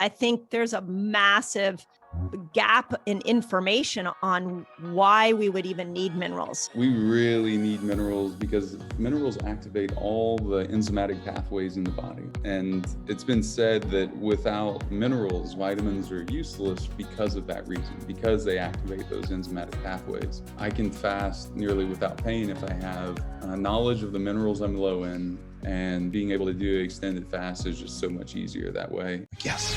I think there's a massive gap in information on why we would even need minerals. We really need minerals because minerals activate all the enzymatic pathways in the body. And it's been said that without minerals, vitamins are useless because of that reason, because they activate those enzymatic pathways. I can fast nearly without pain if I have knowledge of the minerals I'm low in, and being able to do an extended fast is just so much easier that way. Yes.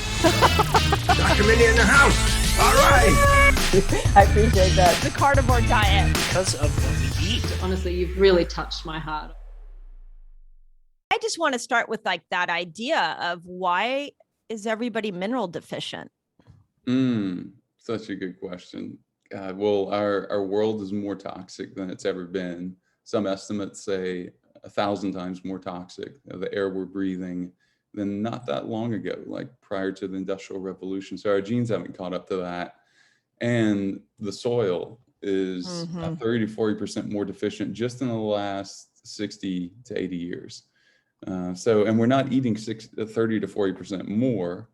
Dr. Mindy in the house. All right. I appreciate that. The carnivore diet. Because of what we eat. Honestly, you've really touched my heart. I just want to start with like that idea of why is everybody mineral deficient? Such a good question. Well, our world is more toxic than it's ever been. Some estimates say 1,000 times more toxic, the air we're breathing, than not that long ago, like prior to the Industrial Revolution. So our genes haven't caught up to that. And the soil is 30 to 40% more deficient just in the last 60 to 80 years. And we're not eating 30 to 40% more.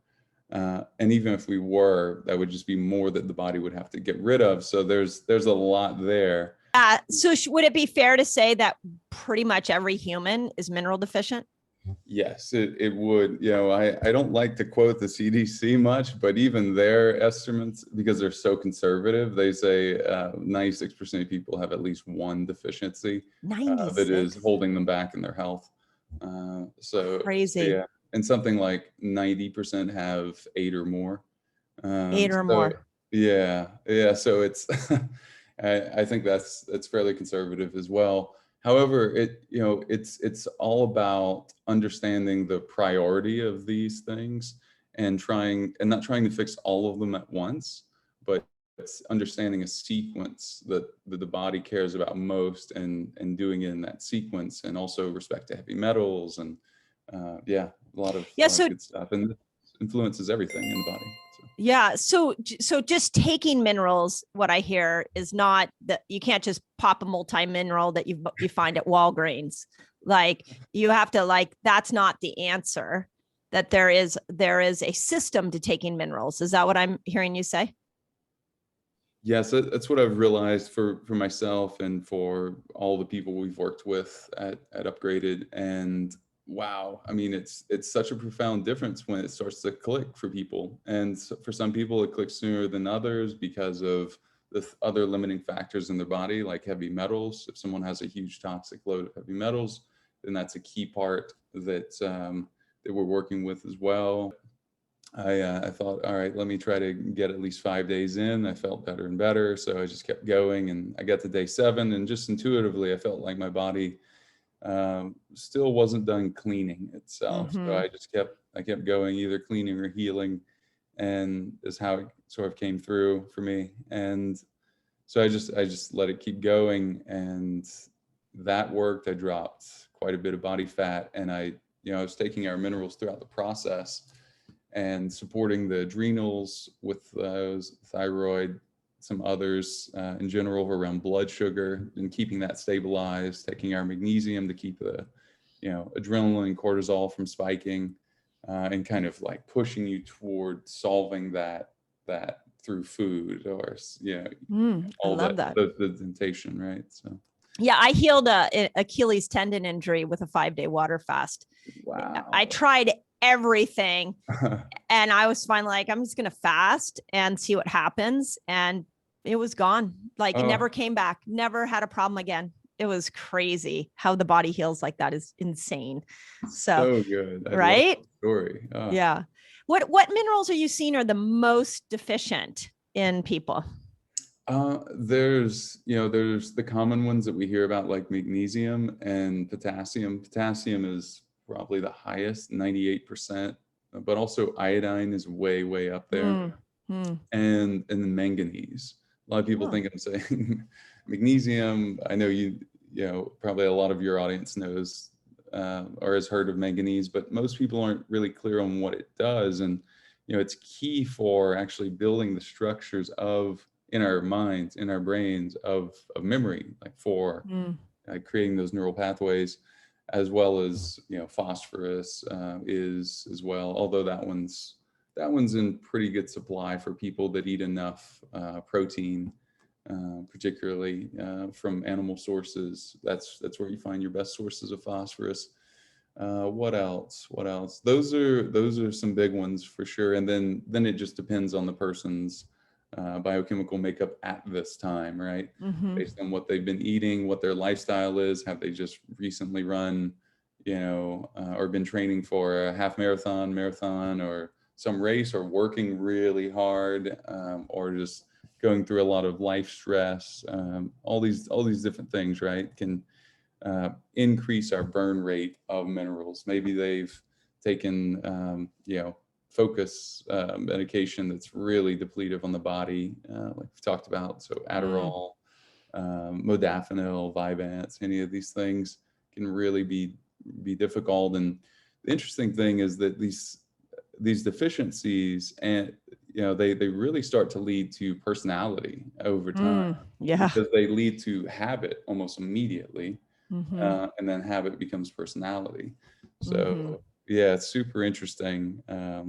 And even if we were, that would just be more that the body would have to get rid of. So there's a lot there. So would it be fair to say that pretty much every human is mineral deficient? Yes, it would. You know, I don't like to quote the CDC much, but even their estimates, because they're so conservative, they say 96% of people have at least one deficiency that is holding them back in their health. So crazy. Yeah, and something like 90% have 8 or more. 8 or more. Yeah. So it's, I think that's fairly conservative as well. However, it's all about understanding the priority of these things and not trying to fix all of them at once, but it's understanding a sequence that the body cares about most and doing it in that sequence, and also respect to heavy metals and a lot of good stuff, and it influences everything in the body. Yeah. So just taking minerals, what I hear is not that you can't just pop a multi-mineral that you find at Walgreens. Like you have to that's not the answer, that there is a system to taking minerals. Is that what I'm hearing you say? Yes, that's what I've realized for myself and for all the people we've worked with at Upgraded. And wow, I mean, it's such a profound difference when it starts to click for people. And for some people, it clicks sooner than others because of the other limiting factors in their body, like heavy metals. If someone has a huge toxic load of heavy metals, then that's a key part that we're working with as well. I thought, all right, let me try to get at least 5 days in. I felt better and better, so I just kept going, and I got to day 7, and just intuitively, I felt like my body still wasn't done cleaning itself. So I kept going, either cleaning or healing, and is how it sort of came through for me. And so I just let it keep going, and that worked. I dropped quite a bit of body fat, and I was taking our minerals throughout the process and supporting the adrenals with those, thyroid, some others in general around blood sugar, and keeping that stabilized, taking our magnesium to keep the adrenaline and cortisol from spiking, and kind of like pushing you toward solving that through food, or all I love that. The temptation, right? So yeah, I healed a Achilles tendon injury with a 5-day water fast. Wow. I tried everything and I was finally like, I'm just gonna fast and see what happens, and it was gone. It never came back, never had a problem again. It was crazy how the body heals like that. Is insane. So good. Right? Story. Yeah. What minerals are you seeing are the most deficient in people? There's the common ones that we hear about, like magnesium and potassium. Potassium is probably the highest, 98%, but also iodine is way up there. And then manganese. A lot of people think I'm saying magnesium. I know probably a lot of your audience knows or has heard of manganese, but most people aren't really clear on what it does. And it's key for actually building the structures in our minds, in our brains of memory, like for creating those neural pathways, as well as phosphorus is as well, although that one's that one's in pretty good supply for people that eat enough protein, particularly from animal sources. That's where you find your best sources of phosphorus. What else? Those are some big ones for sure. And then it just depends on the person's biochemical makeup at this time, right? Based on what they've been eating, what their lifestyle is. Have they just recently run, or been training for a half marathon, or some race, or working really hard, or just going through a lot of life stress. All these different things, right, can increase our burn rate of minerals. Maybe they've taken, focus medication that's really depletive on the body, like we've talked about. So Adderall, modafinil, Vyvanse, any of these things can really be difficult. And the interesting thing is that these deficiencies, and they really start to lead to personality over time, because they lead to habit almost immediately, and then habit becomes personality. So yeah, it's super interesting. I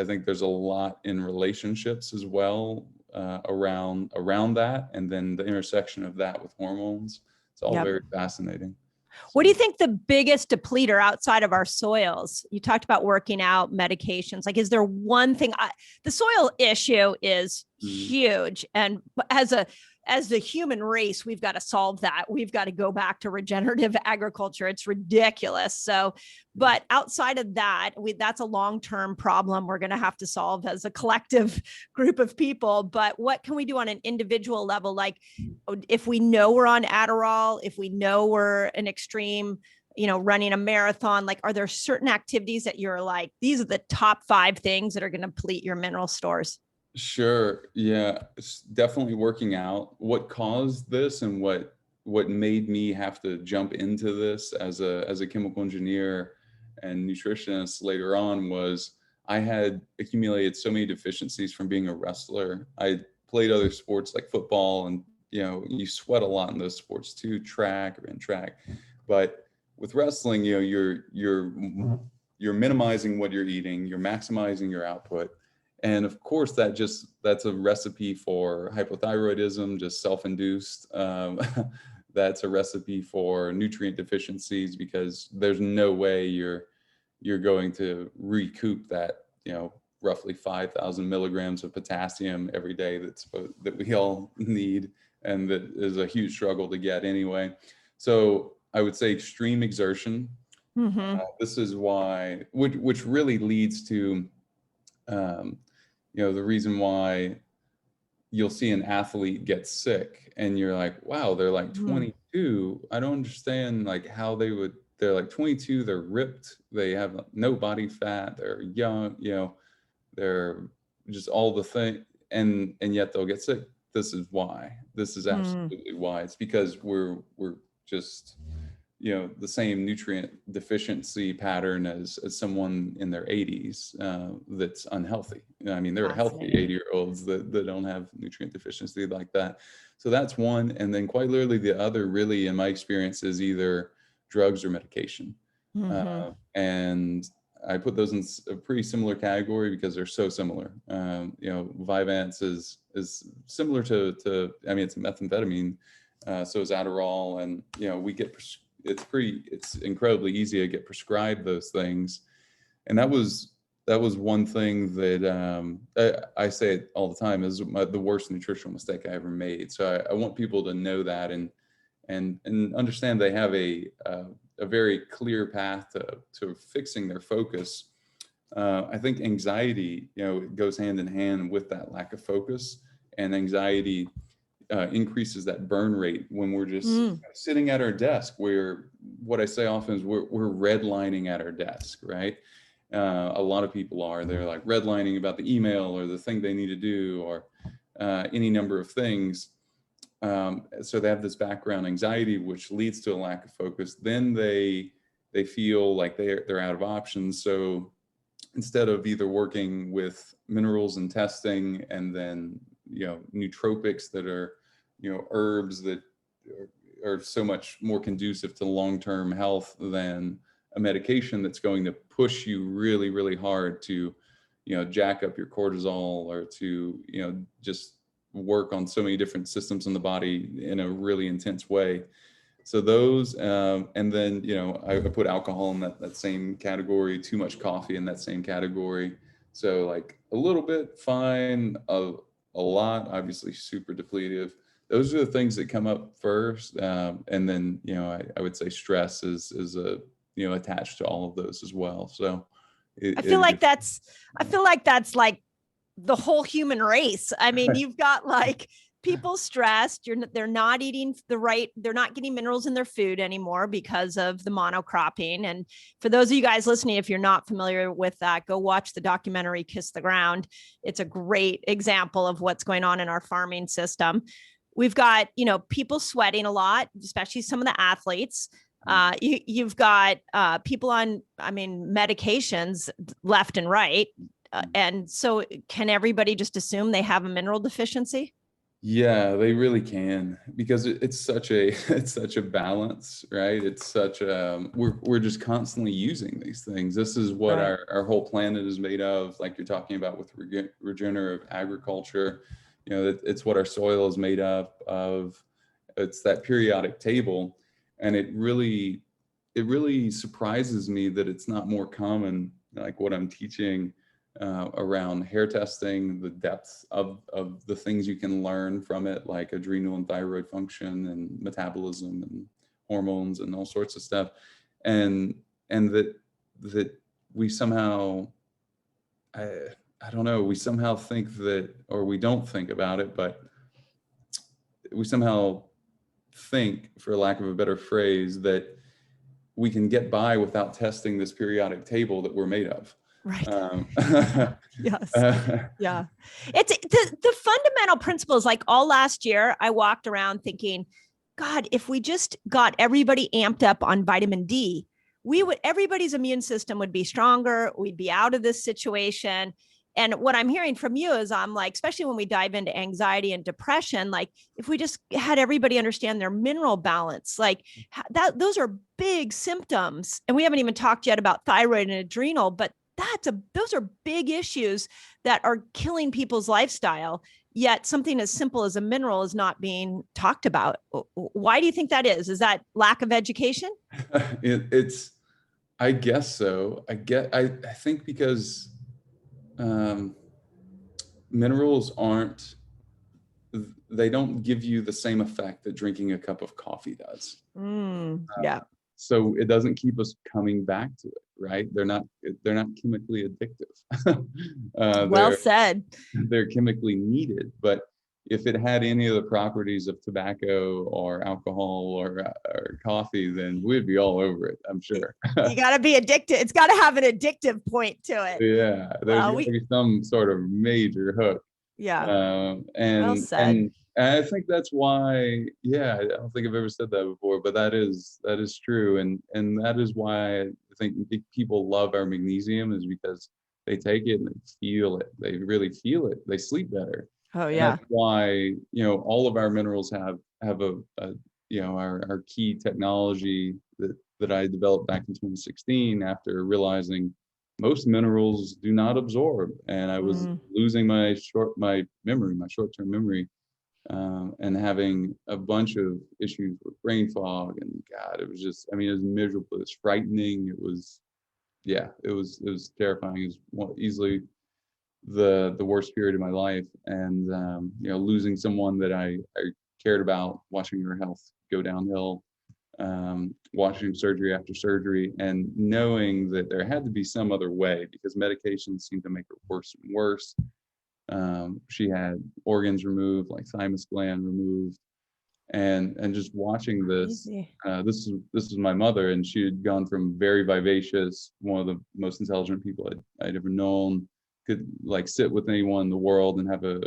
think there's a lot in relationships as well, around that, and then the intersection of that with hormones. It's all very fascinating. What do you think the biggest depleter outside of our soils? You talked about working out, medications. Like, is there one thing? The soil issue is huge. And as the human race, we've got to solve that. We've got to go back to regenerative agriculture. It's ridiculous. So, but outside of that, that's a long-term problem we're going to have to solve as a collective group of people. But what can we do on an individual level? Like, if we know we're on Adderall, if we know we're an extreme, running a marathon, like, are there certain activities that you're like, these are the top 5 things that are going to deplete your mineral stores? Sure. Yeah, it's definitely working out. What caused this, and what made me have to jump into this as a chemical engineer and nutritionist later on, was I had accumulated so many deficiencies from being a wrestler. I played other sports like football, and you sweat a lot in those sports too, track. But with wrestling, you're minimizing what you're eating, you're maximizing your output. And of course, that's a recipe for hypothyroidism, just self-induced. That's a recipe for nutrient deficiencies, because there's no way you're going to recoup that, roughly 5,000 milligrams of potassium every day that we all need, and that is a huge struggle to get anyway. So I would say extreme exertion. This is why, which really leads to the reason why you'll see an athlete get sick, and you're like, wow, they're like 22. I don't understand like how they're like 22, they're ripped, they have no body fat, they're young, they're just all the thing, and yet they'll get sick. This is why. This is absolutely why. It's because we're just the same nutrient deficiency pattern as someone in their 80s that's unhealthy. I mean, there are healthy 80-year-olds that don't have nutrient deficiency like that. So that's one. And then quite literally the other, really, in my experience, is either drugs or medication. And I put those in a pretty similar category because they're so similar. Vyvanse is similar to I mean, it's methamphetamine. So is Adderall, and we get it's incredibly easy to get prescribed those things. And that was one thing that I say it all the time, is the worst nutritional mistake I ever made. So I want people to know that, and understand they have a very clear path to fixing their focus. I think anxiety, goes hand in hand with that lack of focus, and anxiety increases that burn rate when we're just sitting at our desk, where what I say often is we're redlining at our desk, right? A lot of people they're like redlining about the email or the thing they need to do, or any number of things. So they have this background anxiety, which leads to a lack of focus. Then they feel like they're out of options. So instead of either working with minerals and testing, and then nootropics that are, herbs that are so much more conducive to long-term health than a medication that's going to push you really, really hard to, jack up your cortisol, or to, just work on so many different systems in the body in a really intense way. So those, and then, I put alcohol in that same category, too much coffee in that same category. So like a little bit, fine, a lot, obviously super depletive. Those are the things that come up first. And then, I would say stress is attached to all of those as well. So I feel like that's like the whole human race. I mean, you've got like people stressed, they're not eating they're not getting minerals in their food anymore because of the monocropping. And for those of you guys listening, if you're not familiar with that, go watch the documentary Kiss the Ground. It's a great example of what's going on in our farming system. We've got, people sweating a lot, especially some of the athletes. You've got people on, medications left and right. And so can everybody just assume they have a mineral deficiency? Yeah, they really can, because it's such a balance, right? It's such we're just constantly using these things. This is what Right. our whole planet is made of, like you're talking about with regenerative agriculture. It's what our soil is made up of. It's that periodic table. And it really surprises me that it's not more common, like what I'm teaching around hair testing, the depth of the things you can learn from it, like adrenal and thyroid function and metabolism and hormones and all sorts of stuff. And that we somehow, I don't know, we somehow think that, or we don't think about it, but we somehow think, for lack of a better phrase, that we can get by without testing this periodic table that we're made of. Right. Yes. Yeah. It's the fundamental principles. Like all last year, I walked around thinking, God, if we just got everybody amped up on vitamin D, everybody's immune system would be stronger. We'd be out of this situation. And what I'm hearing from you is I'm like, especially when we dive into anxiety and depression, like if we just had everybody understand their mineral balance, like those are big symptoms. And we haven't even talked yet about thyroid and adrenal, but those are big issues that are killing people's lifestyle. Yet something as simple as a mineral is not being talked about. Why do you think that is? Is that lack of education? I guess so. I think because minerals they don't give you the same effect that drinking a cup of coffee does. Yeah. So it doesn't keep us coming back to it, right? They're not chemically addictive. Well said. They're chemically needed, but if it had any of the properties of tobacco or alcohol or coffee, then we'd be all over it, I'm sure. You got to be addicted. It's got to have an addictive point to it. Yeah, there's got to be some sort of major hook. Yeah. Well said. And I think that's why, I don't think I've ever said that before, but that is true. And that is why I think people love our magnesium, is because they take it and they feel it. They really feel it. They sleep better. Oh, yeah. And that's why, all of our minerals have our key technology that I developed back in 2016 after realizing most minerals do not absorb. And I was losing my short-term memory. And having a bunch of issues with brain fog, and God, it was just, it was miserable. It was frightening. It was terrifying. It was easily the worst period of my life. And, losing someone that I cared about, watching her health go downhill, watching surgery after surgery, and knowing that there had to be some other way, because medications seemed to make her worse and worse. She had organs removed, like thymus gland removed, and just watching this. This is my mother, and she had gone from very vivacious, one of the most intelligent people I'd ever known, could like sit with anyone in the world and have a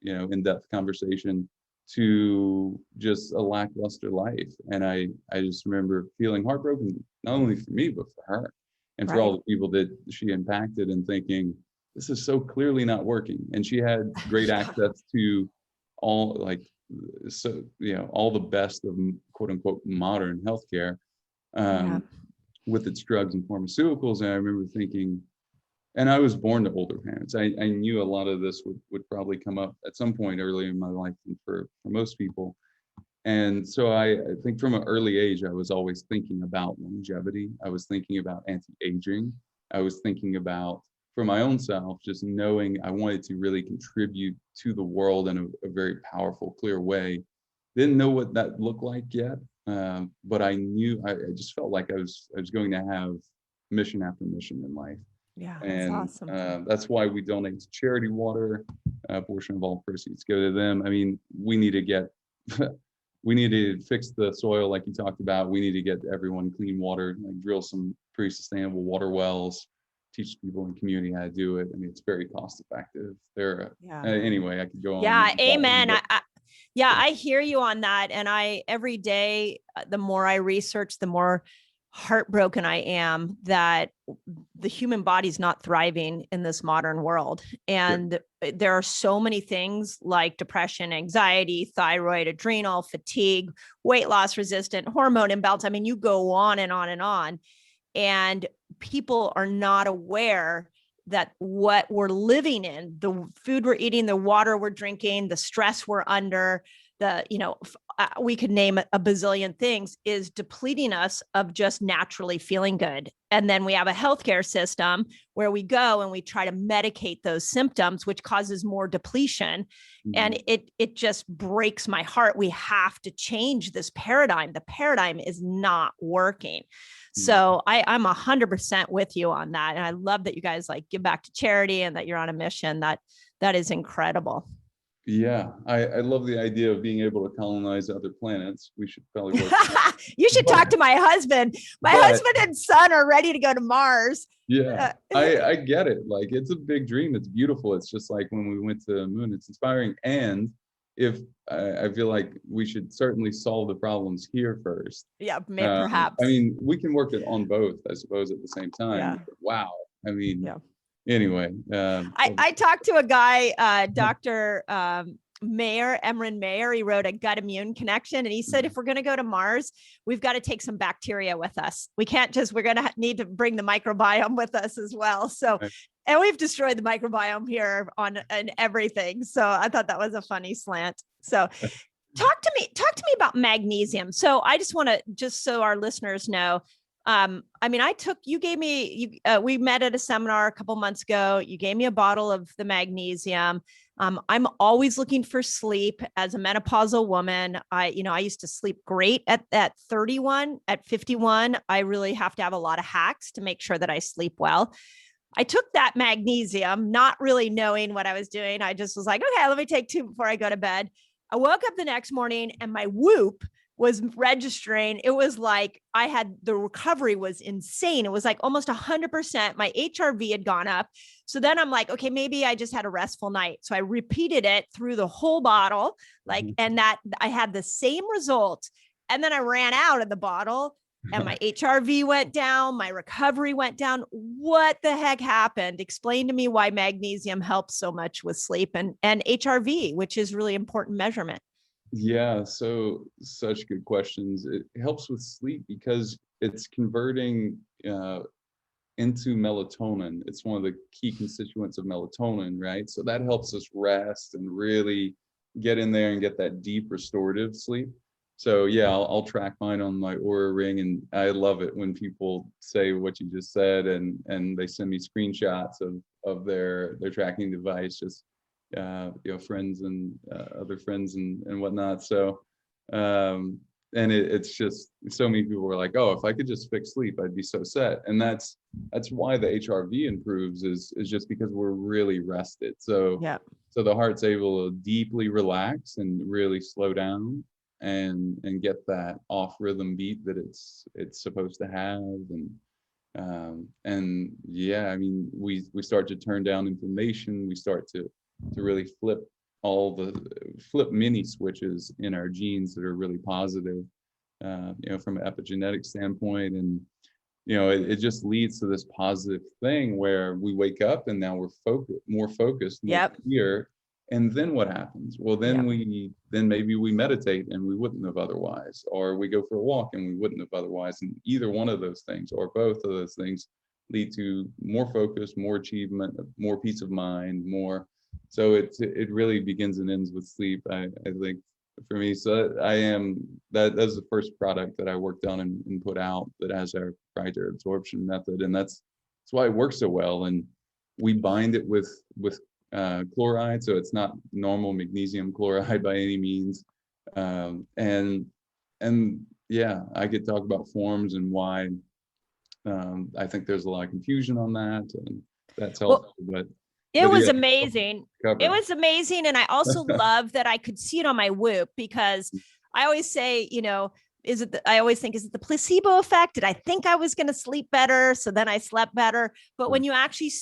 in-depth conversation, to just a lackluster life. And I just remember feeling heartbroken, not only for me but for her, and for all the people that she impacted, and thinking, this is so clearly not working. And she had great access to all the best of quote unquote modern healthcare, with its drugs and pharmaceuticals. And I remember thinking, And I was born to older parents. I knew a lot of this would probably come up at some point earlier in my life, and for most people. And so I think from an early age, I was always thinking about longevity. I was thinking about anti-aging. I was thinking about, for my own self, just knowing I wanted to really contribute to the world in a very powerful, clear way. Didn't know what that looked like yet, but I knew, I just felt like I was going to have mission after mission in life. Yeah, And that's awesome. that's why we donate to charity water. A portion of all proceeds go to them. I mean, we need to get, we need to fix the soil like you talked about. We need to get everyone clean water, like drill some pretty sustainable water wells, teach people in the community how to do it. I mean, it's very cost effective. Anyway, I could go on. Yeah, amen. I hear you on that. And every day, the more I research, the more heartbroken I am that the human body's not thriving in this modern world. And there are so many things like depression, anxiety, thyroid, adrenal, fatigue, weight loss resistant, hormone imbalance. I mean, you go on and on and on. And people are not aware that what we're living in, the food we're eating, the water we're drinking, the stress we're under, we could name a bazillion things, is depleting us of just naturally feeling good. And then we have a healthcare system where we go and we try to medicate those symptoms, which causes more depletion. Mm-hmm. And it just breaks my heart. We have to change this paradigm. The paradigm is not working. Mm-hmm. So I'm 100% with you on that. And I love that you guys like give back to charity and that you're on a mission. That is incredible. Yeah, I love the idea of being able to colonize other planets. We should probably work. You should talk to my husband. My husband and son are ready to go to Mars. Yeah, I get it. Like, it's a big dream. It's beautiful. It's just like when we went to the moon, it's inspiring. And if I feel like we should certainly solve the problems here first. Yeah, maybe perhaps. I mean, we can work it on both, I suppose, at the same time. Yeah. Wow. I mean, yeah. Anyway, I talked to a guy, Dr. Emran Mayer. He wrote a Gut Immune Connection, and he said, if we're going to go to Mars, we've got to take some bacteria with us. We can't we're going to need to bring the microbiome with us as well. So, and we've destroyed the microbiome here and everything. So I thought that was a funny slant. So talk to me about magnesium. So I just want to, just so our listeners know, I mean, we met at a seminar a couple months ago. You gave me a bottle of the magnesium. I'm always looking for sleep as a menopausal woman. I used to sleep great at 31, at 51. I really have to have a lot of hacks to make sure that I sleep well. I took that magnesium, not really knowing what I was doing. I just was like, okay, let me take 2 before I go to bed. I woke up the next morning and my Whoop was registering. It was like the recovery was insane. It was like almost 100%. My HRV had gone up. So then I'm like, okay, maybe I just had a restful night. So I repeated it through the whole bottle, and that I had the same result. And then I ran out of the bottle and my HRV went down. My recovery went down. What the heck happened? Explain to me why magnesium helps so much with sleep and HRV, which is really important measurement. Yeah, so such good questions. It helps with sleep because it's converting into melatonin. It's one of the key constituents of melatonin, right? So that helps us rest and really get in there and get that deep restorative sleep. So yeah, I'll track mine on my Oura Ring, and I love it when people say what you just said, and they send me screenshots of their tracking device, just friends and other friends and whatnot. So and it's just, so many people were like, oh, if I could just fix sleep, I'd be so set. And that's why the HRV improves, is just because we're really rested. So yeah, so the heart's able to deeply relax and really slow down and get that off rhythm beat that it's supposed to have. And yeah, I mean, we start to turn down inflammation. We start to really flip mini switches in our genes that are really positive, from an epigenetic standpoint. And it just leads to this positive thing where we wake up and now we're more focused, more clear. And then what happens? Well, then maybe we meditate and we wouldn't have otherwise, or we go for a walk and we wouldn't have otherwise. And either one of those things or both of those things lead to more focus, more achievement, more peace of mind, more. So it really begins and ends with sleep, I think, for me. So that's the first product that I worked on and put out that has our proprietary absorption method, and that's why it works so well. And we bind it with chloride, so it's not normal magnesium chloride by any means. And yeah, I could talk about forms and why. I think there's a lot of confusion on that, and that's helpful. But it was yeah, amazing. It was amazing. And I also love that I could see it on my Whoop, because I always say, I always think, is it the placebo effect? Did I think I was going to sleep better, so then I slept better? But when you actually,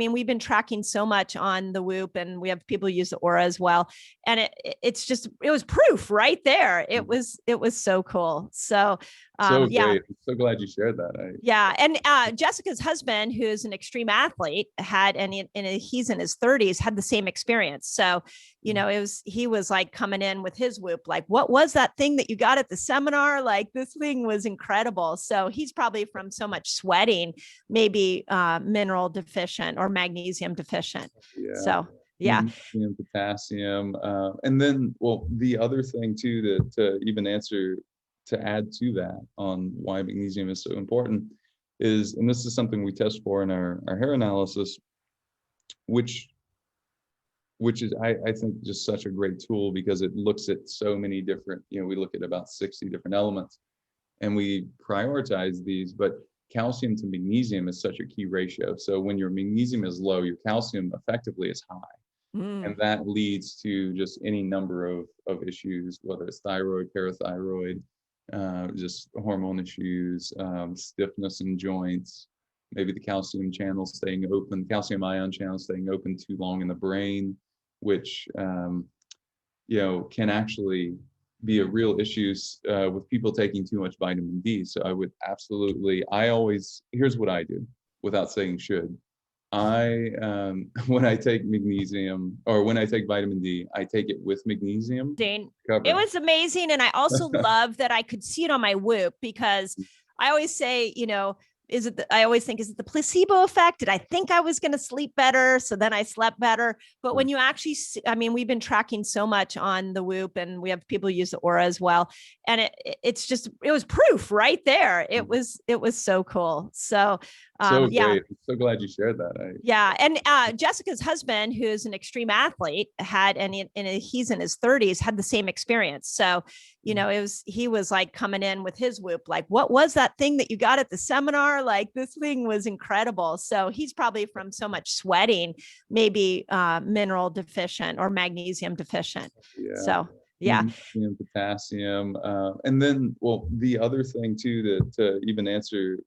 we've been tracking so much on the Whoop, and we have people use the Aura as well. And it was proof right there. It was so cool. So great. yeah. I'm so glad you shared that. Yeah. And Jessica's husband, who's an extreme athlete, he's in his 30s, had the same experience. So, he was like coming in with his Whoop, like, what was that thing that you got at the seminar? Like, this thing was incredible. So he's probably, from so much sweating, maybe mineral deficient or magnesium deficient. Yeah. So yeah. Magnesium, potassium. And then, well, the other thing too, to even answer, to add to that on why magnesium is so important is, and this is something we test for in our hair analysis, which is, I think, just such a great tool, because it looks at so many different, we look at about 60 different elements and we prioritize these, but calcium to magnesium is such a key ratio. So when your magnesium is low, your calcium effectively is high. And that leads to just any number of issues, whether it's thyroid, parathyroid, just hormone issues, stiffness in joints, maybe the calcium channel staying open, calcium ion channel staying open too long in the brain, which can actually be a real issue with people taking too much vitamin D. So I would absolutely, here's what I do without saying should. When I take magnesium, or when I take vitamin D, I take it with magnesium. It was amazing. And I also love that I could see it on my Whoop, because I always say, I always think, is it the placebo effect? Did I think I was going to sleep better, so then I slept better? But when you actually, we've been tracking so much on the Whoop, and we have people use the Aura as well. And it was proof right there. It was so cool. So great. yeah. I'm so glad you shared that. Yeah. And Jessica's husband, who's an extreme athlete, he's in his 30s, had the same experience. So, he was like coming in with his Whoop, like, what was that thing that you got at the seminar? Like, this thing was incredible. So he's probably, from so much sweating, maybe mineral deficient or magnesium deficient. Yeah. So yeah. Magnesium, potassium. And then, well, the other thing too, to even answer,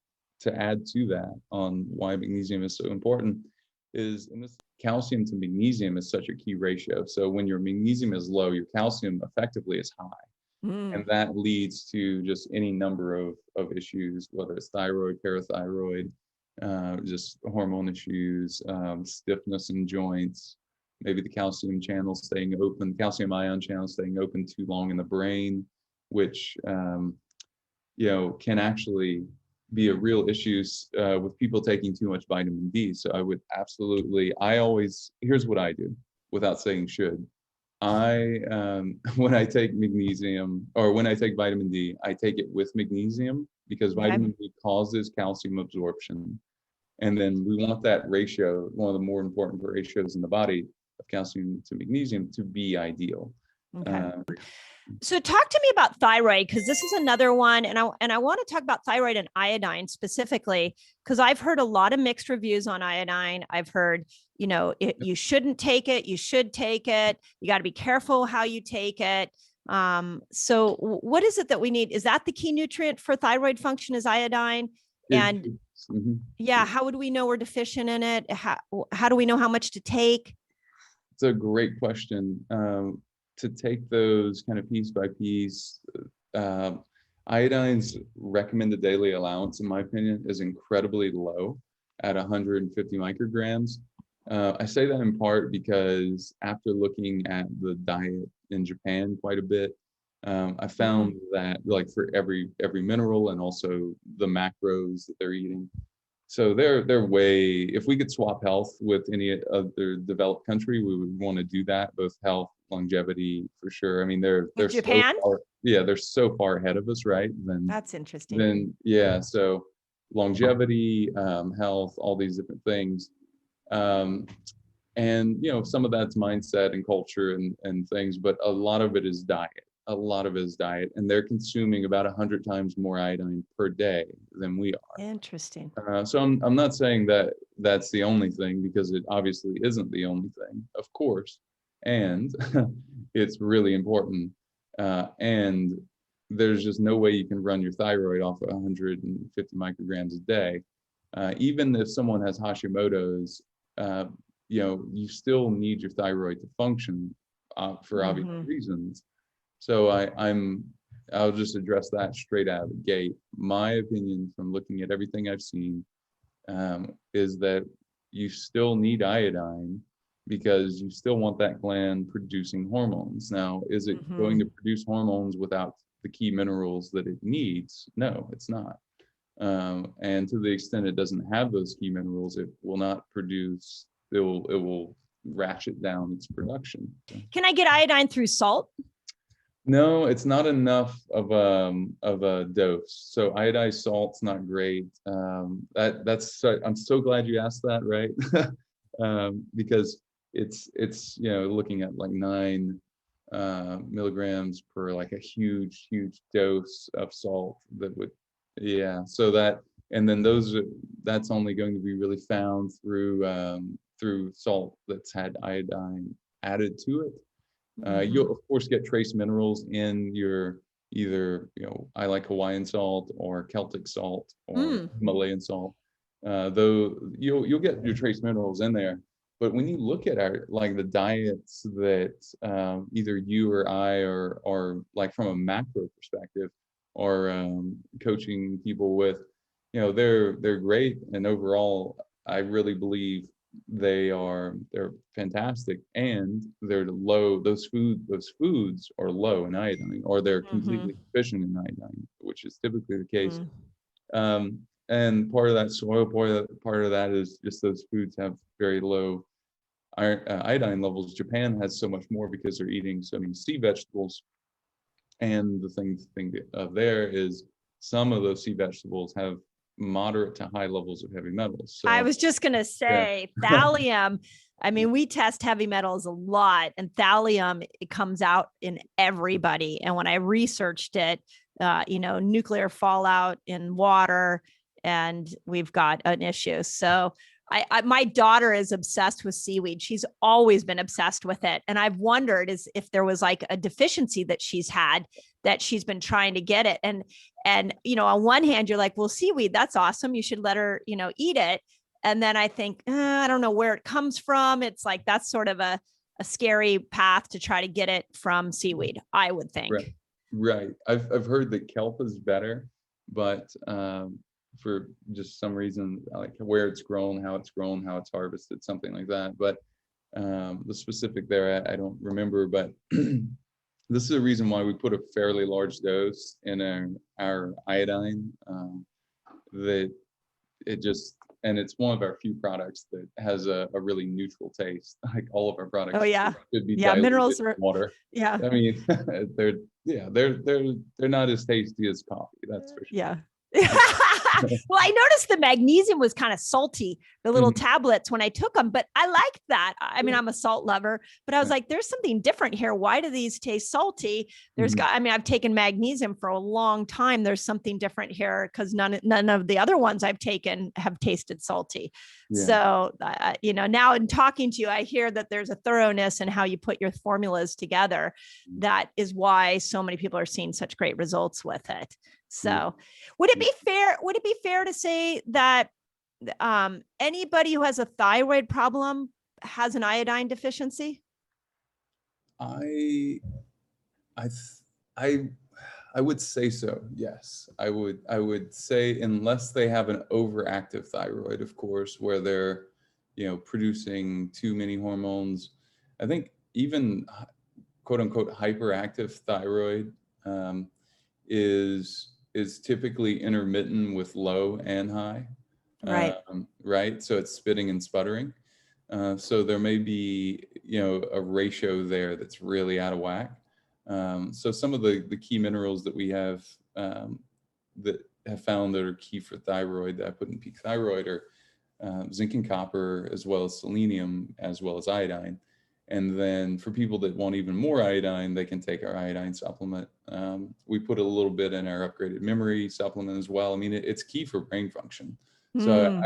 to add to that on why magnesium is so important is, and this calcium to magnesium is such a key ratio. So when your magnesium is low, your calcium effectively is high. And that leads to just any number of issues, whether it's thyroid, parathyroid, just hormone issues, stiffness in joints, maybe the calcium channel staying open, calcium ion channel staying open too long in the brain, which can actually be a real issue with people taking too much vitamin D. So I would absolutely, here's what I do without saying should. When I take magnesium, or when I take vitamin D, I take it with magnesium, because vitamin D causes calcium absorption. And then we want that ratio, one of the more important ratios in the body, of calcium to magnesium, to be ideal. Okay. So talk to me about thyroid, because this is another one. And I want to talk about thyroid and iodine specifically, because I've heard a lot of mixed reviews on iodine. I've heard, you shouldn't take it. You should take it. You got to be careful how you take it. So what is it that we need? Is that the key nutrient for thyroid function, is iodine? And how would we know we're deficient in it? How do we know how much to take? It's a great question. To take those kind of piece by piece, iodine's recommended daily allowance, in my opinion, is incredibly low at 150 micrograms. I say that in part because after looking at the diet in Japan quite a bit, I found that, like, for every mineral, and also the macros that they're eating, So they're way, if we could swap health with any other developed country, we would want to do that, both health, longevity, for sure. I mean, they're Japan? so far, yeah, they're so far ahead of us, right? That's interesting. Yeah, so longevity, health, all these different things. And, you know, some of that's mindset and culture and things, but a lot of it is diet. A lot of it is diet. And they're consuming about 100 times more iodine per day than we are. Interesting. So I'm not saying that that's the only thing, because it obviously isn't the only thing, of course. And it's really important. And there's just no way you can run your thyroid off of 150 micrograms a day. Even if someone has Hashimoto's, you know, you still need your thyroid to function for obvious reasons. So I'll just address that straight out of the gate. My opinion, from looking at everything I've seen, is that you still need iodine, because you still want that gland producing hormones. Now, is it going to produce hormones without the key minerals that it needs? No, it's not. And to the extent it doesn't have those key minerals, it will not produce. It will ratchet down its production. Can I get iodine through salt? No, it's not enough of a dose. So iodized salt's not great. That's I'm so glad you asked that, right? Because it's you know, looking at like 9 milligrams per like a huge dose of salt that would, yeah. So that, and then that's only going to be really found through salt that's had iodine added to it. You'll of course get trace minerals in your either, you know, I like Hawaiian salt or Celtic salt or Himalayan salt. Though you'll get your trace minerals in there. But when you look at the diets that either you or I or like from a macro perspective or coaching people with, you know, they're great, and overall I really believe they're fantastic, and they're low. Those foods are low in iodine, or they're completely deficient in iodine, which is typically the case. And part of that soil, part of that is just those foods have very low iodine levels. Japan has so much more because they're eating so many sea vegetables. And the thing there is some of those sea vegetables have moderate to high levels of heavy metals. So, I was just going to say thallium. I mean, we test heavy metals a lot, and thallium, it comes out in everybody. And when I researched it, you know, nuclear fallout in water, and we've got an issue. So my daughter is obsessed with seaweed. She's always been obsessed with it. And I've wondered if there was like a deficiency that she's had, that she's been trying to get it. And, you know, on one hand, you're like, well, seaweed, that's awesome. You should let her, you know, eat it. And then I think, I don't know where it comes from. It's like, that's sort of a scary path to try to get it from seaweed, I would think. Right. I've heard that kelp is better, but for just some reason, like where it's grown, how it's harvested, something like that. But the specific there, I don't remember, but this is the reason why we put a fairly large dose in our iodine, that it just, and it's one of our few products that has a really neutral taste. Like all of our products should be minerals in water. Yeah. I mean, they're not as tasty as coffee, that's for sure. Yeah. Well, I noticed the magnesium was kind of salty, the little tablets when I took them, but I liked that. I mean, I'm a salt lover, but I was like, there's something different here. Why do these taste salty? I mean, I've taken magnesium for a long time. There's something different here because none of the other ones I've taken have tasted salty. Yeah. So, you know, now in talking to you, I hear that there's a thoroughness in how you put your formulas together. That is why so many people are seeing such great results with it. So would it be fair to say that anybody who has a thyroid problem has an iodine deficiency? I would say so. Yes, I would say, unless they have an overactive thyroid, of course, where they're, you know, producing too many hormones. I think even quote unquote hyperactive thyroid is typically intermittent with low and high. Right. Right. So it's spitting and sputtering. So there may be, a ratio there that's really out of whack. So some of the key minerals that we have that have found that are key for thyroid that I put in peak thyroid are zinc and copper, as well as selenium, as well as iodine. And then for people that want even more iodine, they can take our iodine supplement. We put a little bit in our upgraded memory supplement as well. I mean, it's key for brain function. So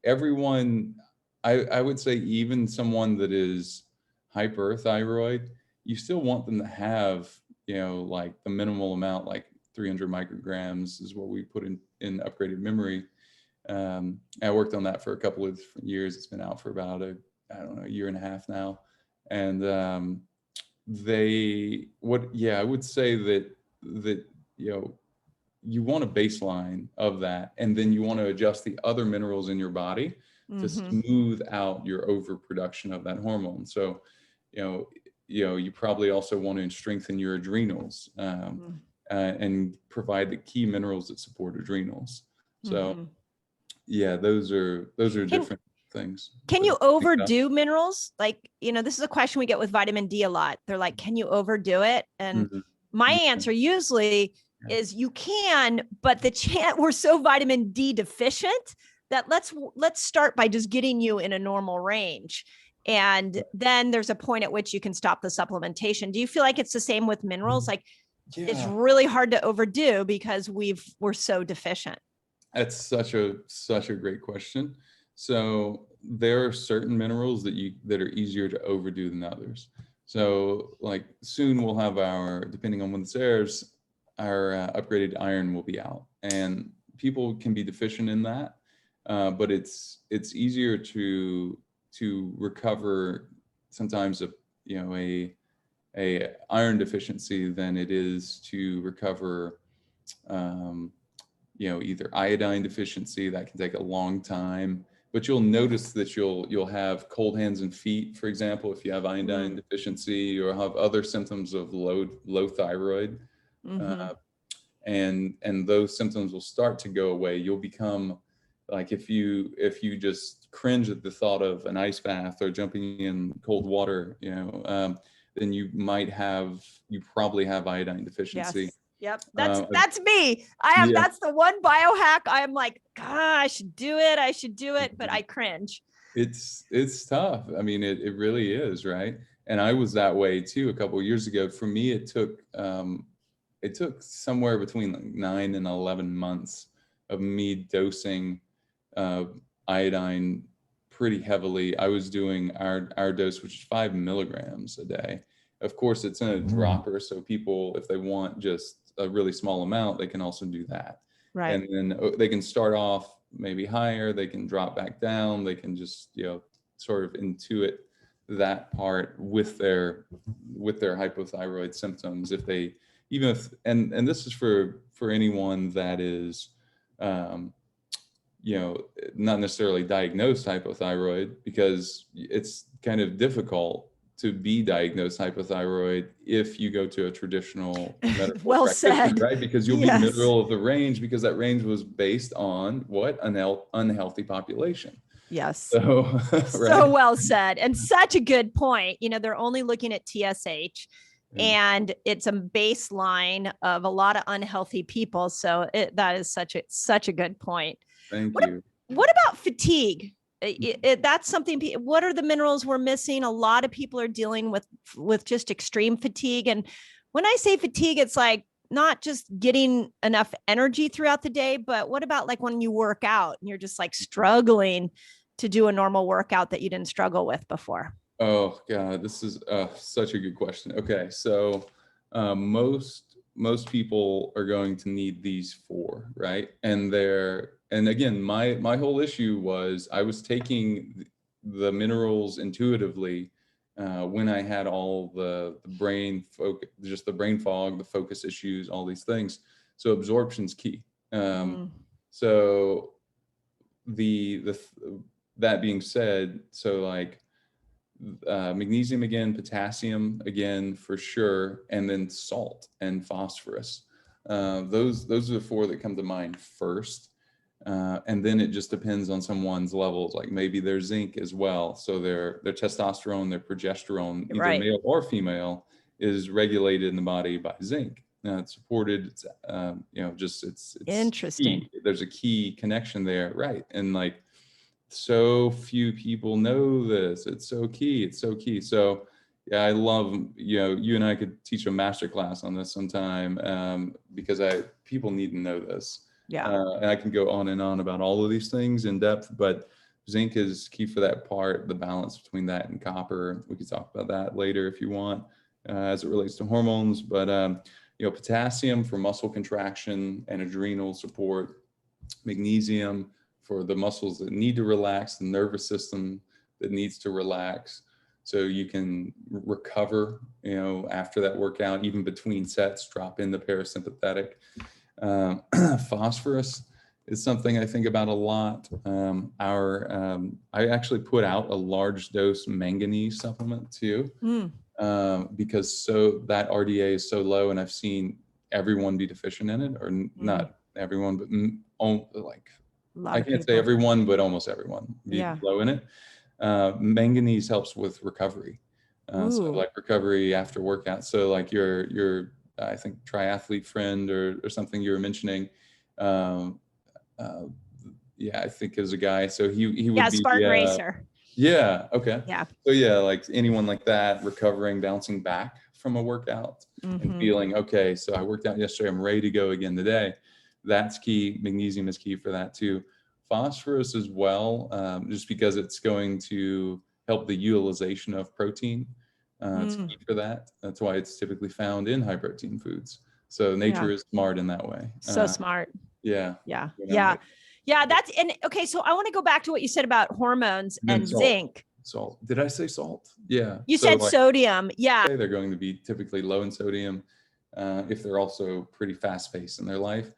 everyone, I would say even someone that is hyperthyroid, you still want them to have, like the minimal amount, like 300 micrograms is what we put in upgraded memory. I worked on that for a couple of different years. It's been out for about a year and a half now. And I would say that, you want a baseline of that, and then you want to adjust the other minerals in your body to smooth out your overproduction of that hormone. So, you probably also want to strengthen your adrenals and provide the key minerals that support adrenals. So, those are different things. Can you overdo minerals? Like, this is a question we get with vitamin D a lot. They're like, can you overdo it? And my answer usually is you can, but we're so vitamin D deficient that let's start by just getting you in a normal range. And then there's a point at which you can stop the supplementation. Do you feel like it's the same with minerals? Like it's really hard to overdo because we're so deficient. That's such a great question. So there are certain minerals that are easier to overdo than others. So like soon we'll have depending on when this airs, our upgraded iron will be out, and people can be deficient in that. But it's easier to recover sometimes a iron deficiency than it is to recover either iodine deficiency. That can take a long time, but you'll notice that you'll have cold hands and feet, for example, if you have iodine deficiency, or have other symptoms of low thyroid. And those symptoms will start to go away. You'll become like, if you just cringe at the thought of an ice bath or jumping in cold water, then you probably have iodine deficiency. Yes. Yep. That's me. That's the one biohack. I'm like, I should do it, but I cringe. It's tough. I mean, it really is, right? And I was that way too a couple of years ago. For me, it took somewhere between like 9 and 11 months of me dosing iodine pretty heavily. I was doing our dose, which is 5 milligrams a day. Of course, it's in a dropper, so people, if they want just a really small amount, they can also do that. Right. And then they can start off maybe higher, they can drop back down, they can just, sort of intuit that part with their hypothyroid symptoms. If they, and this is for anyone that is, not necessarily diagnosed hypothyroid, because it's kind of difficult to be diagnosed hypothyroid if you go to a traditional medical well practitioner, said, right? Because you'll be middle of the range, because that range was based on what? An unhealthy population. Yes. So, right? So well said. And such a good point. They're only looking at TSH, and it's a baseline of a lot of unhealthy people. So that is such a good point. Thank you. What about fatigue? That's something. What are the minerals we're missing? A lot of people are dealing with just extreme fatigue. And when I say fatigue, it's like not just getting enough energy throughout the day, but what about like when you work out and you're just like struggling to do a normal workout that you didn't struggle with before? Oh God, this is such a good question. Okay, so most people are going to need these 4, right? And again, my whole issue was I was taking the minerals intuitively when I had all the brain focus, just the brain fog, the focus issues, all these things. So absorption's key. So that being said, so like magnesium again, potassium again for sure, and then salt and phosphorus. Those are the 4 that come to mind first. And then it just depends on someone's levels. Like maybe their zinc as well. So their testosterone, their progesterone, either Right. male or female, is regulated in the body by zinc. It's supported. It's it's Interesting. key. There's a key connection there, right? And like so few people know this. It's so key. It's so key. So yeah, I love, you and I could teach a master class on this sometime, because people need to know this. Yeah. And I can go on and on about all of these things in depth, but zinc is key for that part, the balance between that and copper. We could talk about that later if you want, as it relates to hormones. But, potassium for muscle contraction and adrenal support, magnesium for the muscles that need to relax, the nervous system that needs to relax, so you can recover, after that workout, even between sets, drop in the parasympathetic. Phosphorus is something I think about a lot. I actually put out a large dose manganese supplement too, because that RDA is so low, and I've seen everyone be deficient in it, or not everyone, but I can't say everyone, but almost everyone be low in it. Manganese helps with recovery. So like recovery after workout. So like your I think triathlete friend or something you were mentioning. I think is a guy. So he would be Spartan racer. Yeah. Okay. Yeah. So like anyone like that, recovering, bouncing back from a workout and feeling, okay, so I worked out yesterday, I'm ready to go again today. That's key. Magnesium is key for that too. Phosphorus as well, just because it's going to help the utilization of protein. It's key for that. That's why it's typically found in high protein foods. So nature is smart in that way. So smart. Yeah. That's okay. So I want to go back to what you said about hormones and salt. zinc. Salt. Did I say salt? Yeah. You said sodium. Yeah. They're going to be typically low in sodium, if they're also pretty fast paced in their life.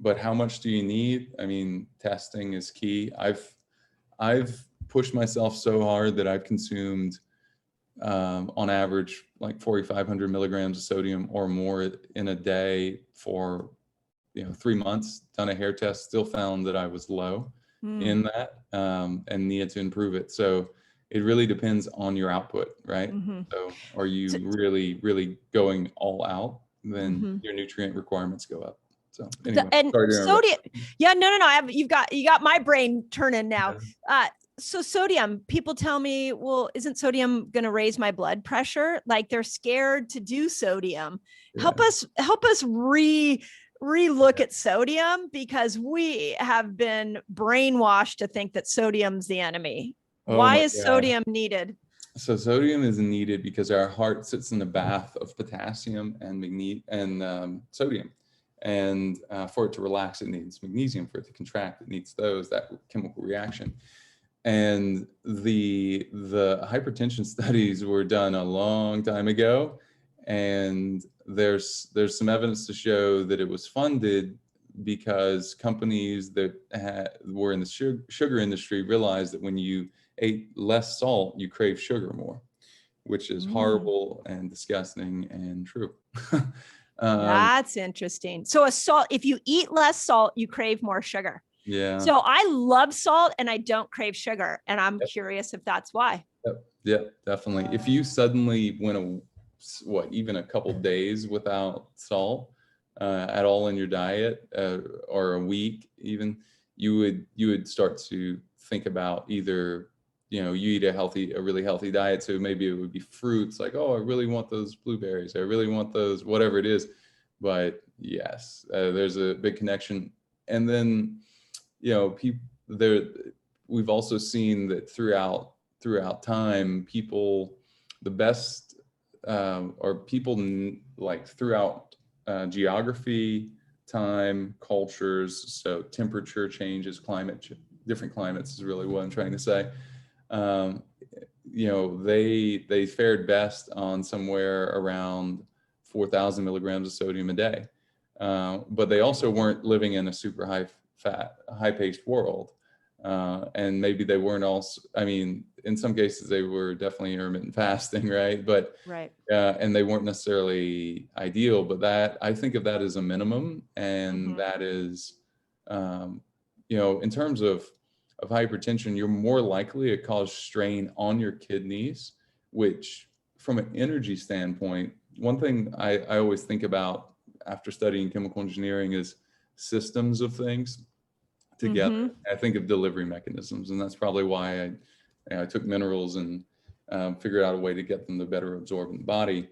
But how much do you need? I mean, testing is key. I've pushed myself so hard that I've consumed, on average, like 4,500 milligrams of sodium or more in a day for 3 months. Done a hair test, still found that I was low in that, and needed to improve it. So it really depends on your output, right? So are you really, really going all out? Then your nutrient requirements go up. So anyway, and sodium. No. You got my brain turning now. So sodium, people tell me, well, isn't sodium going to raise my blood pressure? Like they're scared to do sodium. Help us relook at sodium, because we have been brainwashed to think that sodium's the enemy. Why is sodium needed? So sodium is needed because our heart sits in a bath of potassium and magnesium and sodium. And for it to relax, it needs magnesium. For it to contract, it needs that chemical reaction. And the hypertension studies were done a long time ago, and there's some evidence to show that it was funded because companies that were in the sugar industry realized that when you ate less salt, you crave sugar more, which is horrible and disgusting and true. That's interesting. So if you eat less salt, you crave more sugar. Yeah. So I love salt and I don't crave sugar. And I'm curious if that's why. Yep, definitely. If you suddenly went even a couple days without salt at all in your diet, or a week even, you would start to think about either, you eat a really healthy diet. So maybe it would be fruits, like, oh, I really want those blueberries. I really want those, whatever it is. But yes, there's a big connection. And then, we've also seen that throughout time, people, the best, or people like throughout geography, time, cultures, so temperature changes, different climates is really what I'm trying to say. They fared best on somewhere around 4,000 milligrams of sodium a day. But they also weren't living in a super high-paced world. And maybe they weren't also, in some cases they were definitely intermittent fasting, right? But and they weren't necessarily ideal, but I think of that as a minimum, and that is in terms of hypertension, you're more likely to cause strain on your kidneys, which from an energy standpoint, one thing I always think about after studying chemical engineering is systems of things together. I think of delivery mechanisms, and that's probably why I took minerals and figured out a way to get them to better absorb in the body.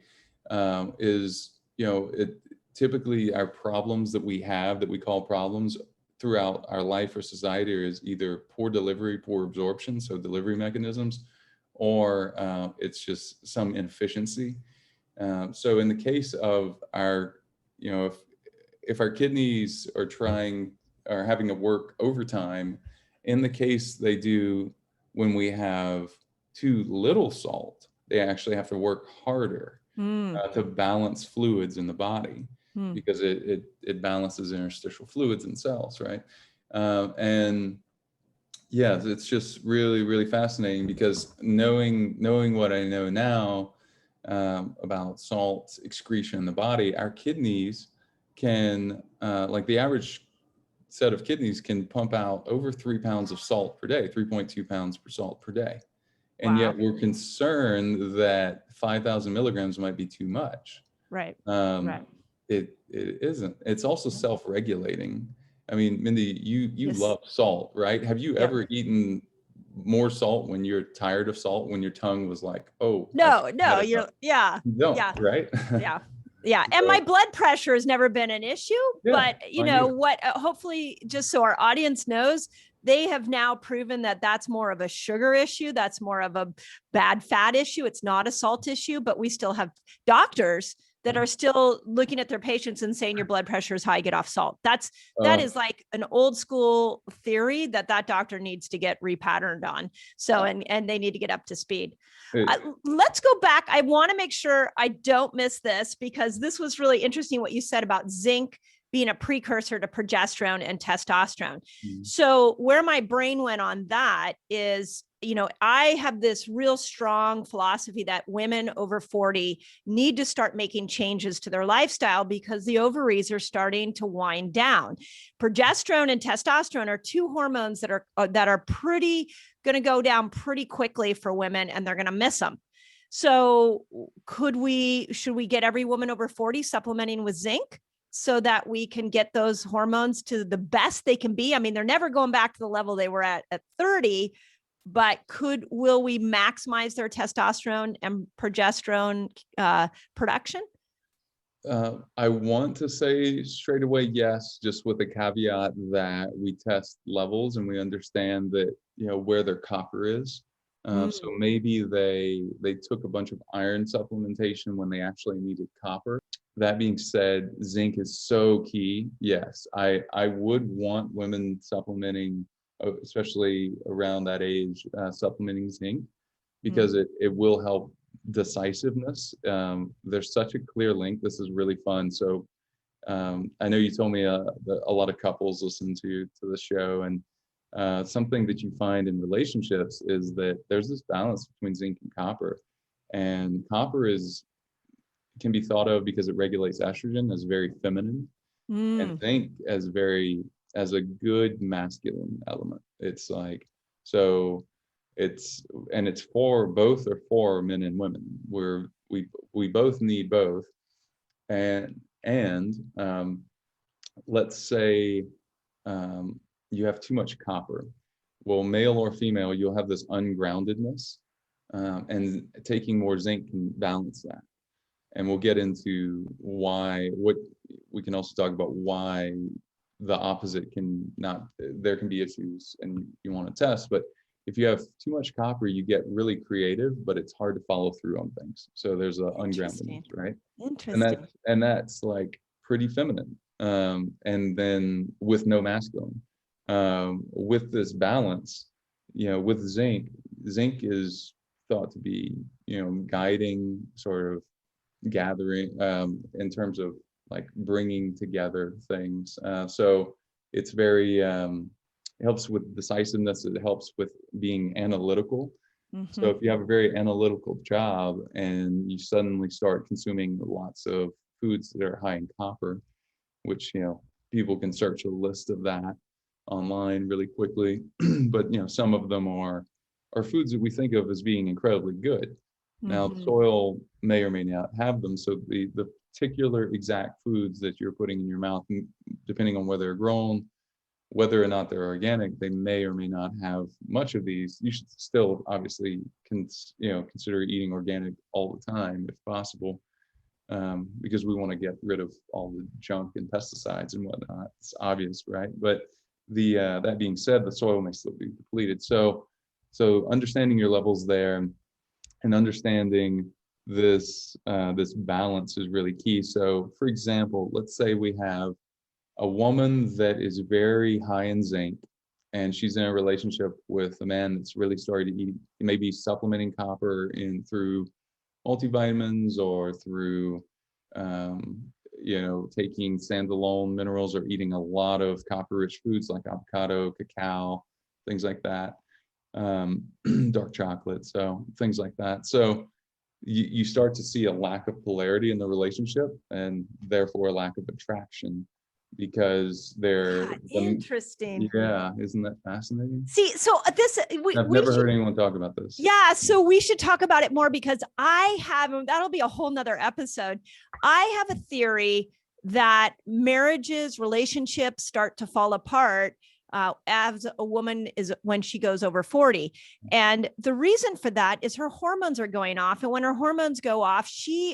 Typically our problems that we have that we call problems throughout our life or society is either poor delivery, poor absorption, so delivery mechanisms, or it's just some inefficiency. So in the case of our, if our kidneys are having to work overtime, in the case they do when we have too little salt, they actually have to work harder to balance fluids in the body, because it balances interstitial fluids in cells, right? And yeah, it's just really, really fascinating, because knowing what I know now about salt excretion in the body, our kidneys can, like the average set of kidneys can pump out over 3 pounds of salt per day, 3.2 pounds per salt per day. And yet we're concerned that 5,000 milligrams might be too much. Right. It isn't. It's also self-regulating. I mean, Mindy, you Yes. love salt, right? Have you ever eaten more salt when you're tired of salt, when your tongue was like, oh, No, you don't, right? Yeah. And my blood pressure has never been an issue, but hopefully, just so our audience knows, they have now proven that that's more of a sugar issue. That's more of a bad fat issue. It's not a salt issue, but we still have doctors that are still looking at their patients and saying your blood pressure is high, get off salt. That is like an old school theory that doctor needs to get repatterned on. So, and they need to get up to speed. Let's go back. I want to make sure I don't miss this, because this was really interesting what you said about zinc being a precursor to progesterone and testosterone. So where my brain went on that is, I have this real strong philosophy that women over 40 need to start making changes to their lifestyle, because the ovaries are starting to wind down. Progesterone and testosterone are two hormones that are pretty going to go down pretty quickly for women, and they're going to miss them. So should we get every woman over 40 supplementing with zinc, so that we can get those hormones to the best they can be? I mean, they're never going back to the level they were at 30, but will we maximize their testosterone and progesterone production? I want to say straight away, yes, just with the caveat that we test levels and we understand that, where their copper is. So maybe they took a bunch of iron supplementation when they actually needed copper. That being said, zinc is so key. Yes, I would want women supplementing, especially around that age, supplementing zinc, because it will help decisiveness. There's such a clear link. This is really fun. So I know you told me a lot of couples listen to the show, and something that you find in relationships is that there's this balance between zinc and copper. And copper can be thought of, because it regulates estrogen, as very feminine, and zinc as a good masculine element. It's like, so it's for men and women, where we both need both. And let's say you have too much copper. Well, male or female, you'll have this ungroundedness, and taking more zinc can balance that. And we'll get into we can also talk about why the opposite there can be issues and you want to test. But if you have too much copper, you get really creative, but it's hard to follow through on things. So there's an ungroundedness, right? Interesting. And that's like pretty feminine. And then with no masculine, with this balance, with zinc is thought to be, guiding, sort of gathering, in terms of like bringing together things. So it's very, it helps with decisiveness. It helps with being analytical. So if you have a very analytical job and you suddenly start consuming lots of foods that are high in copper, which, people can search a list of that. online really quickly. But some of them are foods that we think of as being incredibly good. Now, Mhm. soil may or may not have them. So the particular exact foods that you're putting in your mouth, depending on whether they're grown, whether or not they're organic, they may or may not have much of these. You should still obviously consider eating organic all the time if possible, because we want to get rid of all the junk and pesticides and whatnot. It's obvious, right? But that being said, the soil may still be depleted. So understanding your levels there and understanding this balance is really key. So, for example, let's say we have a woman that is very high in zinc, and she's in a relationship with a man that's really starting to eat, maybe supplementing copper through multivitamins or through taking standalone minerals or eating a lot of copper-rich foods like avocado, cacao, things like that, dark chocolate, so things like that. So you start to see a lack of polarity in the relationship, and therefore a lack of attraction, because they're Interesting. Yeah, isn't that fascinating? See, so I've never heard anyone talk about this. Yeah, so we should talk about it more, because that'll be a whole nother episode. I have a theory that marriages, relationships start to fall apart as a woman is when she goes over 40. And the reason for that is her hormones are going off. And when her hormones go off,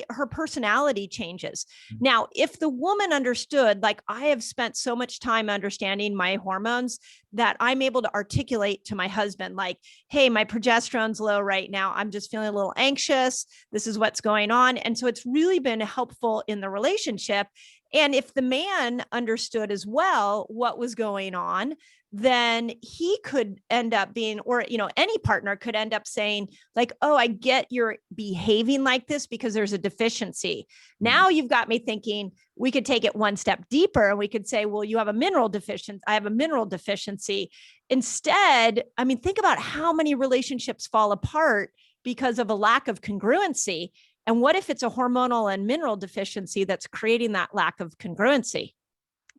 her personality changes. Now, if the woman understood, like I have spent so much time understanding my hormones that I'm able to articulate to my husband, like, hey, my progesterone's low right now. I'm just feeling a little anxious. This is what's going on. And so it's really been helpful in the relationship. And if the man understood as well what was going on, then he could end up being, or, any partner could end up saying like, oh, I get you're behaving like this because there's a deficiency. Now you've got me thinking we could take it one step deeper, and we could say, well, you have a mineral deficiency. I have a mineral deficiency. Instead, I mean, think about how many relationships fall apart because of a lack of congruency. And what if it's a hormonal and mineral deficiency that's creating that lack of congruency?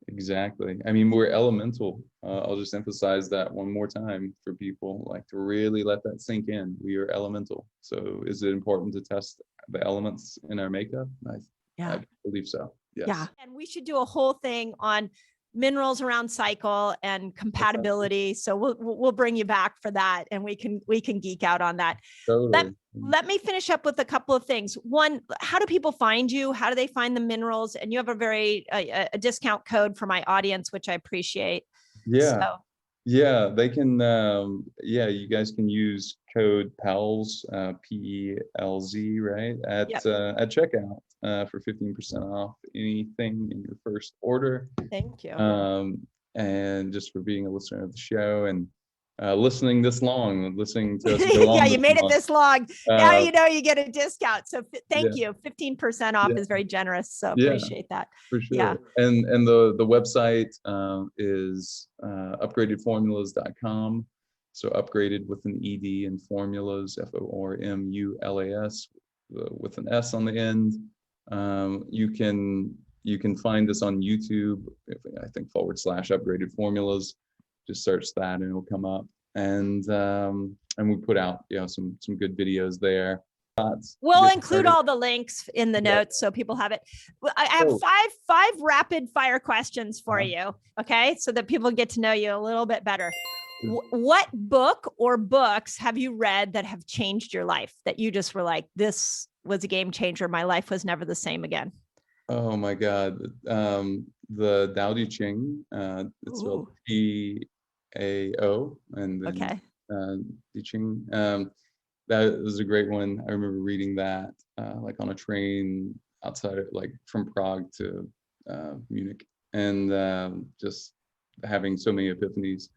Exactly. I mean, we're elemental. I'll just emphasize that one more time for people, like, to really let that sink in. We are elemental. So is it important to test the elements in our makeup? I believe so. Yes. Yeah. And we should do a whole thing on minerals around cycle and compatibility. So we'll bring you back for that, and we can geek out on that. Totally. Let me finish up with a couple of things. One, how do people find you? How do they find the minerals? And you have a discount code for my audience, which I appreciate. Yeah. So. Yeah, they can. You guys can use code PELZ, PELZ, right, at checkout for 15% off anything in your first order. Thank you. And just for being a listener of the show and listening this long, listening to us go on. Yeah, you made it this long. Now you get a discount. So thank you. 15% off is very generous. So appreciate that. For sure. Yeah. And the website is upgradedformulas.com. So upgraded with an ED and formulas, FORMULAS with an S on the end. You can find us on YouTube, I think /upgraded formulas. Just search that and it'll come up. And we put out some good videos there. We'll include all the links in the notes so people have it. I have five rapid fire questions for you, okay? So that people get to know you a little bit better. What book or books have you read that have changed your life, that you just were like, this was a game changer. My life was never the same again? Oh my God. The Tao Te Ching, it's spelled T-A-O, and then Te Ching. That was a great one. I remember reading that like on a train outside of, like, from Prague to Munich, and just having so many epiphanies.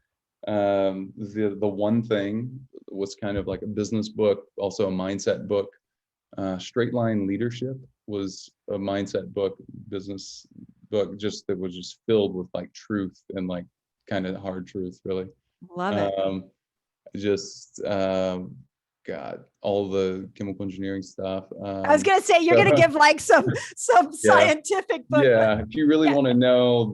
The One Thing was kind of like a business book, also a mindset book. Straight Line Leadership was a mindset book, business book, just that was just filled with like truth and like kind of hard truth, really. Love it. God, all the chemical engineering stuff. I was gonna say you're gonna give like some scientific book. Yeah, if you really want to know,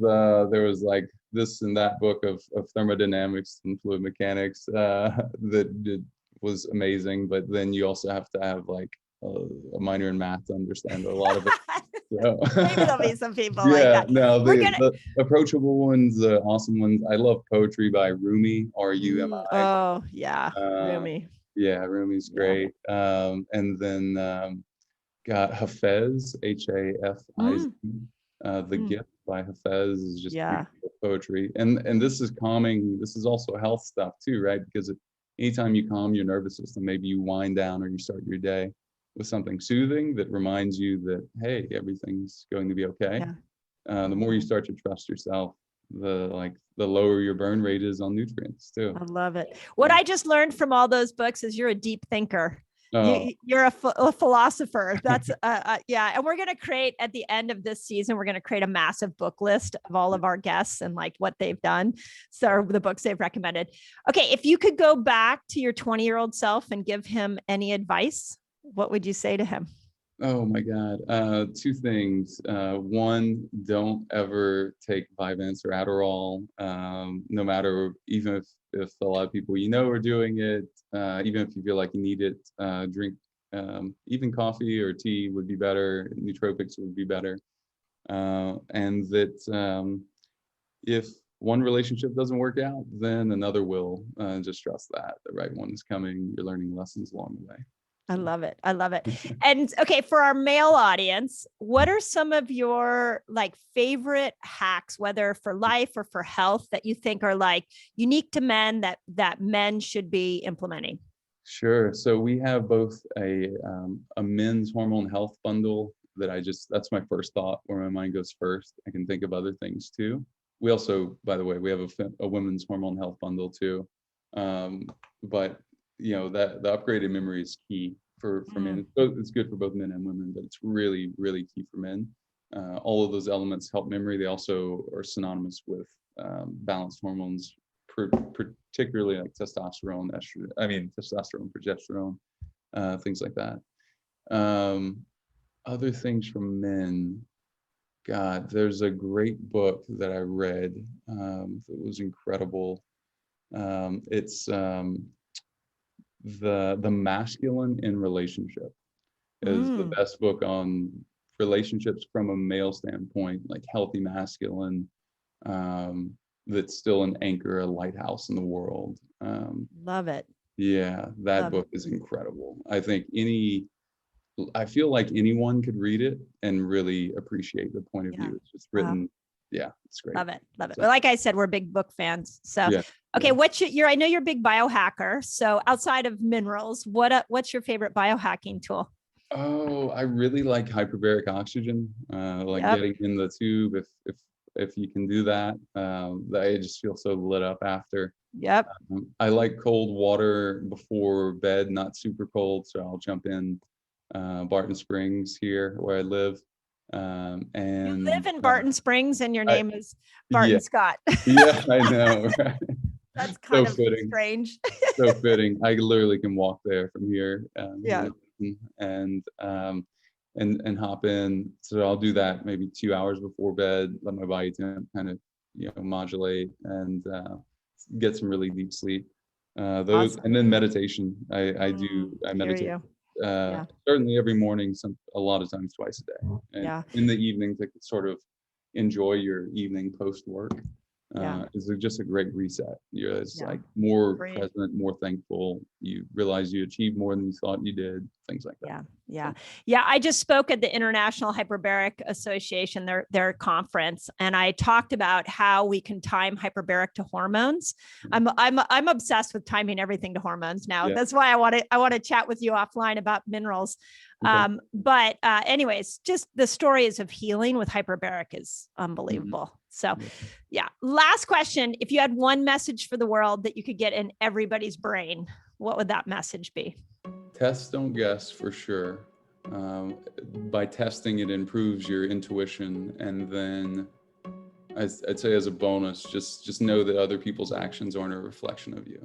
there was like this and that book of thermodynamics and fluid mechanics that was amazing, but then you also have to have like a minor in math to understand a lot of it. So, Maybe there'll be some people yeah, like that. no, the approachable ones, the awesome ones. I love poetry by Rumi, R-U-M-I. Oh yeah, Rumi. Yeah, Rumi's great. And then got Hafez, H-A-F-I-Z. The Gift by Hafez is just beautiful poetry. And this is calming. This is also health stuff too, right? Because anytime you calm your nervous system, maybe you wind down or you start your day with something soothing that reminds you that, hey, everything's going to be okay. The more you start to trust yourself, the lower your burn rate is on nutrients too. I love it. What I just learned from all those books is you're a deep thinker. You're a philosopher. That's yeah. And we're going to create at the end of this season, we're going to create a massive book list of all of our guests and like what they've done. So the books they've recommended. Okay. If you could go back to your 20-year-old self and give him any advice, what would you say to him? Oh my God. Two things. One, don't ever take Vyvanse or Adderall, no matter, even if a lot of people are doing it, even if you feel like you need it, drink, even coffee or tea would be better. Nootropics would be better. And that if one relationship doesn't work out, then another will. Just trust that the right one is coming. You're learning lessons along the way. I love it. I love it. And okay, for our male audience, what are some of your like favorite hacks, whether for life or for health, that you think are like unique to men that men should be implementing? Sure. So we have both a men's hormone health bundle that that's my first thought, where my mind goes first. I can think of other things too. We also, by the way, we have a women's hormone health bundle too. But that the upgraded memory is key for men. It's good for both men and women, but it's really, really key for men. All of those elements help memory. They also are synonymous with balanced hormones, particularly like testosterone, testosterone, progesterone, things like that. Other things from men. God, there's a great book that I read that was incredible. It's the Masculine in Relationship is the best book on relationships from a male standpoint, like healthy masculine, that's still an anchor, a lighthouse in the world. Love it. Yeah, that book is incredible. I feel like anyone could read it and really appreciate the point of view. It's just written. Yeah, it's great. Love it. Love it. Well, like I said, we're big book fans. So, okay. What's I know you're a big biohacker. So outside of minerals, what's your favorite biohacking tool? Oh, I really like hyperbaric oxygen, getting in the tube. If you can do that, I just feel so lit up after. Yep. I like cold water before bed, not super cold. So I'll jump in Barton Springs here where I live. And you live in Barton Springs and your name is Barton Scott. Yeah, I know. Right? That's kind of fitting. Strange. So fitting. I literally can walk there from here. And hop in. So I'll do that maybe 2 hours before bed, let my body temp kind of modulate and get some really deep sleep. Awesome. And then meditation. I meditate. Certainly every morning, a lot of times twice a day. And in the evening to sort of enjoy your evening post work. Is just a great reset. You're like more present, more thankful. You realize you achieved more than you thought you did, things like that. Yeah. I just spoke at the International Hyperbaric Association, their conference, and I talked about how we can time hyperbaric to hormones. I'm obsessed with timing everything to hormones now. That's why I want to chat with you offline about minerals. But anyways, just the stories of healing with hyperbaric is unbelievable. So last question. If you had one message for the world that you could get in everybody's brain, what would that message be? Test, don't guess, for sure. By testing, it improves your intuition. And then I'd say as a bonus, just know that other people's actions aren't a reflection of you.